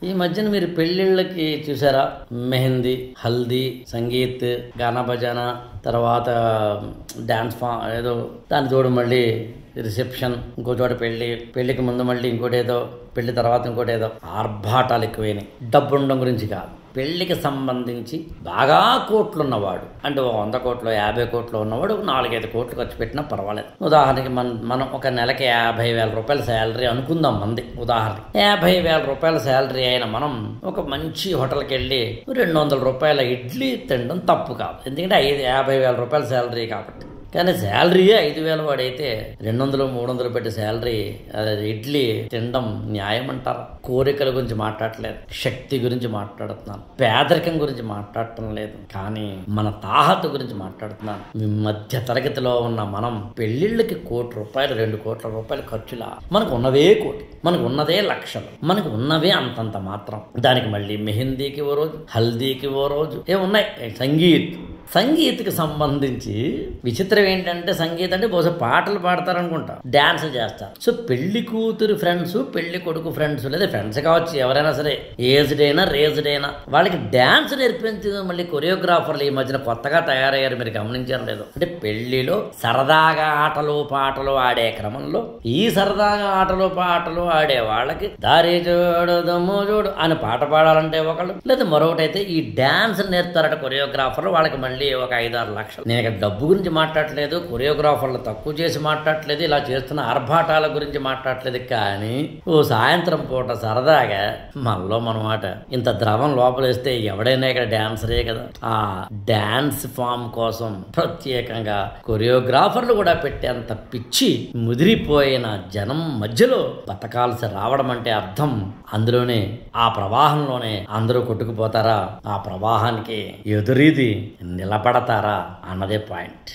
ఈ మధ్యన మీరు పెళ్ళిళ్ళకి చూసారా? మెహందీ, హల్దీ, సంగీత్, గానా బజానా, తర్వాత డాన్స్ ఫామ్ ఏదో, దాని తోడు మళ్ళీ రిసెప్షన్, ఇంకో చోట పెళ్లికి ముందు మళ్ళీ ఇంకోటి ఏదో, పెళ్లి తర్వాత ఇంకోటి ఏదో. ఆర్భాటాలు ఎక్కువైనాయి. డబ్బు ఉండడం గురించి కాదు, పెళ్లికి సంబంధించి బాగా కోట్లు ఉన్నవాడు, అంటే 100 కోట్లు 50 కోట్లు ఉన్నవాడు 4-5 కోట్లు ఖర్చు పెట్టినా పర్వాలేదు. ఉదాహరణకి మనం ఒక నెలకి 50,000 రూపాయల శాలరీ అనుకుందాం. మంది ఉదాహరణకి 50,000 రూపాయల శాలరీ అయిన మనం ఒక మంచి హోటల్కి వెళ్ళి 200 రూపాయల ఇడ్లీ తినడం తప్పు కాదు, ఎందుకంటే 50,000 రూపాయల శాలరీ కాబట్టి. కానీ శాలరీయే 5,000 వాడైతే 200-300 పెట్టి శాలరీ ఇడ్లీ తినడం న్యాయం అంటారు? కోరికల గురించి మాట్లాడట్లేదు, శక్తి గురించి మాట్లాడుతున్నాను, పేదరికం గురించి మాట్లాడటం లేదు, కానీ మన తాహతు గురించి మాట్లాడుతున్నాను. మధ్య తరగతిలో ఉన్న మనం పెళ్లిళ్ళకి 1 కోటి రూపాయలు 2 కోట్ల రూపాయలు ఖర్చులా? మనకు ఉన్నవే కోటి, మనకు ఉన్నదే లక్షలు, మనకు ఉన్నవే అంతంత మాత్రం. దానికి మళ్ళీ మెహందీకి ఓ రోజు, హల్దీకి ఓ రోజు, ఏమున్నాయి. సంగీత్కి సంబంధించి విచిత్రం ఏంటంటే, సంగీతం అంటే బహుశా పాటలు పాడతారనుకుంటా, డ్యాన్స్ చేస్తారు. సో పెళ్లి కూతురు ఫ్రెండ్స్, పెళ్లి కొడుకు ఫ్రెండ్స్, లేదా ఫ్రెండ్స్ కావచ్చు, ఎవరైనా సరే, ఏజ్డ్ అయినా రేజ్డ్ అయినా, వాళ్ళకి డ్యాన్స్ నేర్పించే మళ్ళీ కొరియోగ్రాఫర్లు ఈ మధ్యన కొత్తగా తయారయ్యారు. మీరు గమనించారు లేదు? అంటే పెళ్లిలో సరదాగా ఆటలు పాటలు ఆడే క్రమంలో, ఈ సరదాగా ఆటలు పాటలు ఆడే వాళ్ళకి దారి చూడు దమ్ము చూడు అని పాట పాడాలంటే ఒకళ్ళు, లేదా మరొకటైతే ఈ డ్యాన్స్ నేర్పుతారట కొరియోగ్రాఫర్లు. వాళ్ళకి మళ్ళీ ఒక 5-6 లక్షలు. నేను ఇక్కడ డబ్బు గురించి మాట్లాడట్లేదు, కొరియోగ్రాఫర్లు తక్కువ చేసి మాట్లాడట్లేదు, ఇలా చేస్తున్న ఆర్భాటాల గురించి మాట్లాడట్లేదు. కానీ ఓ సాయంత్రం పూట సరదాగా మనలో మనమాట ఇంత ద్రవం లోపలేస్తే ఎవడైనా ఇక్కడ డాన్సరే కదా. ఆ డాన్స్ ఫామ్ కోసం ప్రత్యేకంగా కొరియోగ్రాఫర్లు కూడా పెట్టేంత పిచ్చి ముదిరిపోయిన జనం మధ్యలో బతకాల్సి రావడం అంటే అర్థం అందులోనే, ఆ ప్రవాహంలోనే అందరూ కొట్టుకుపోతారా? ఆ ప్రవాహానికి ఎదురీది నిలబడతారా అన్నదే పాయింట్.